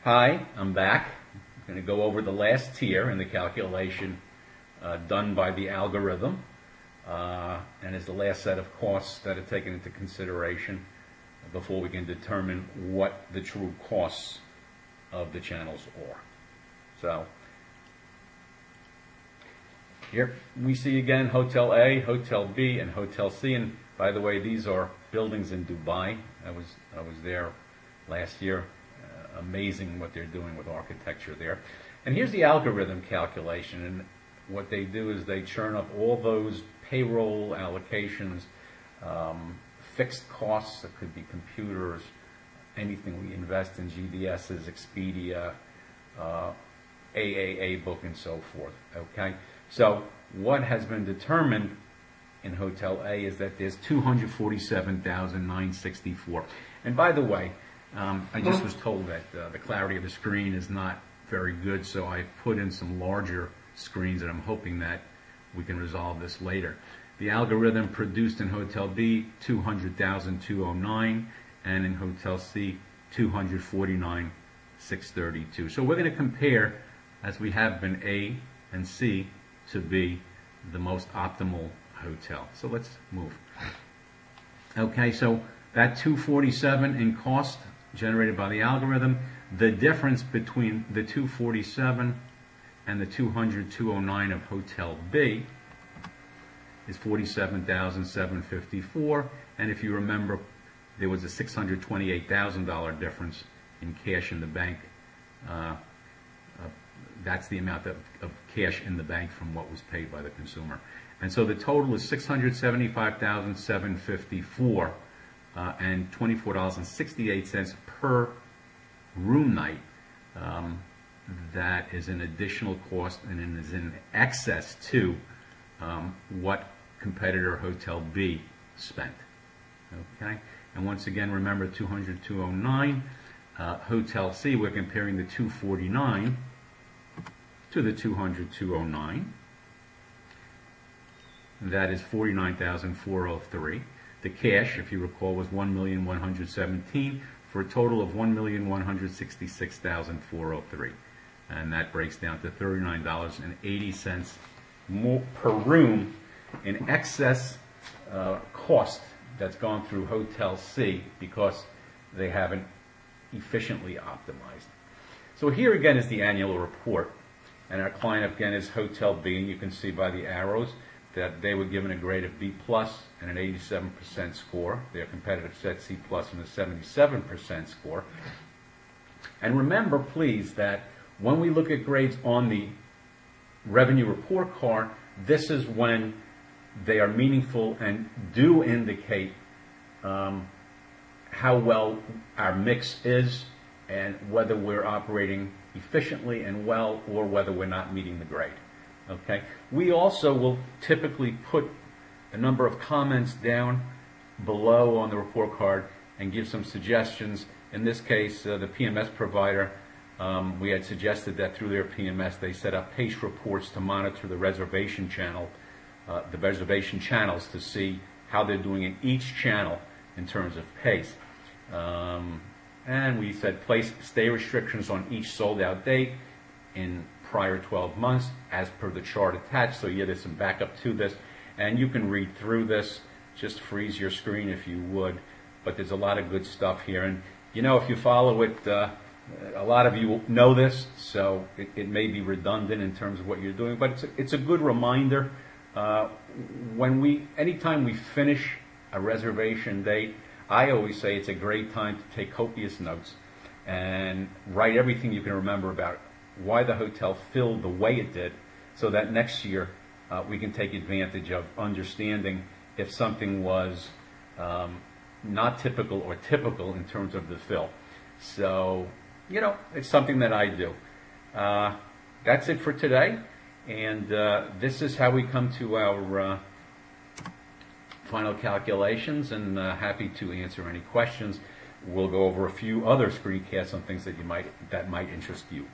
Hi, I'm back. I'm going to go over the last tier in the calculation done by the algorithm, and is the last set of costs that are taken into consideration before we can determine what the true costs of the channels are. So here we see again Hotel A, Hotel B, and Hotel C. And by the way, these are buildings in Dubai. I was there last year. Amazing what they're doing with architecture there. And here's the algorithm calculation. And what they do is they churn up all those payroll allocations, fixed costs, that could be computers, anything we invest in, GDSs, Expedia, AAA book, and so forth. Okay, so what has been determined in Hotel A is that there's $247,964. And by the way, I just was told that the clarity of the screen is not very good, so I put in some larger screens, and I'm hoping that we can resolve this later. The algorithm produced in Hotel B, $200,209, and in Hotel C, $249,632. So we're going to compare, as we have been, A and C to B, the most optimal hotel. So let's move. Okay, so that 247 in cost generated by the algorithm, the difference between the 247 and the 200,209 of Hotel B is $47,754, and if you remember, there was a $628,000 difference in cash in the bank. That's the amount of cash in the bank from what was paid by the consumer. And so the total is $675,754 and $24.68 per room night. That is an additional cost and it is in excess to what competitor Hotel B spent. Okay, and once again, remember 200,209. Hotel C, we're comparing the 249 to the 200,209. That is 49,403. The cash, if you recall, was $1,117,000 for a total of $1,166,403, and that breaks down to $39.80 more per room in excess cost that's gone through Hotel C because they haven't efficiently optimized. So here again is the annual report, and our client again is Hotel B, and you can see by the arrows that they were given a grade of B+ and an 87% score. Their competitive set C+ and a 77% score. And remember, please, that when we look at grades on the revenue report card, this is when they are meaningful and do indicate how well our mix is and whether we're operating efficiently and well, or whether we're not meeting the grade. Okay. We also will typically put a number of comments down below on the report card and give some suggestions. In this case, the PMS provider, we had suggested that through their PMS they set up pace reports to monitor the reservation channels to see how they're doing in each channel in terms of pace. And we said place stay restrictions on each sold out date in prior 12 months as per the chart attached. So yeah, there's some backup to this, and you can read through this. Just freeze your screen if you would, but there's a lot of good stuff here. And you know, if you follow it, a lot of you will know this, so it may be redundant in terms of what you're doing, but it's a good reminder. Anytime we finish a reservation date, I always say it's a great time to take copious notes and write everything you can remember about why the hotel filled the way it did, so that next year we can take advantage of understanding if something was not typical or typical in terms of the fill. So, you know, it's something that I do. That's it for today, and this is how we come to our final calculations, and happy to answer any questions. We'll go over a few other screencasts on things that might interest you.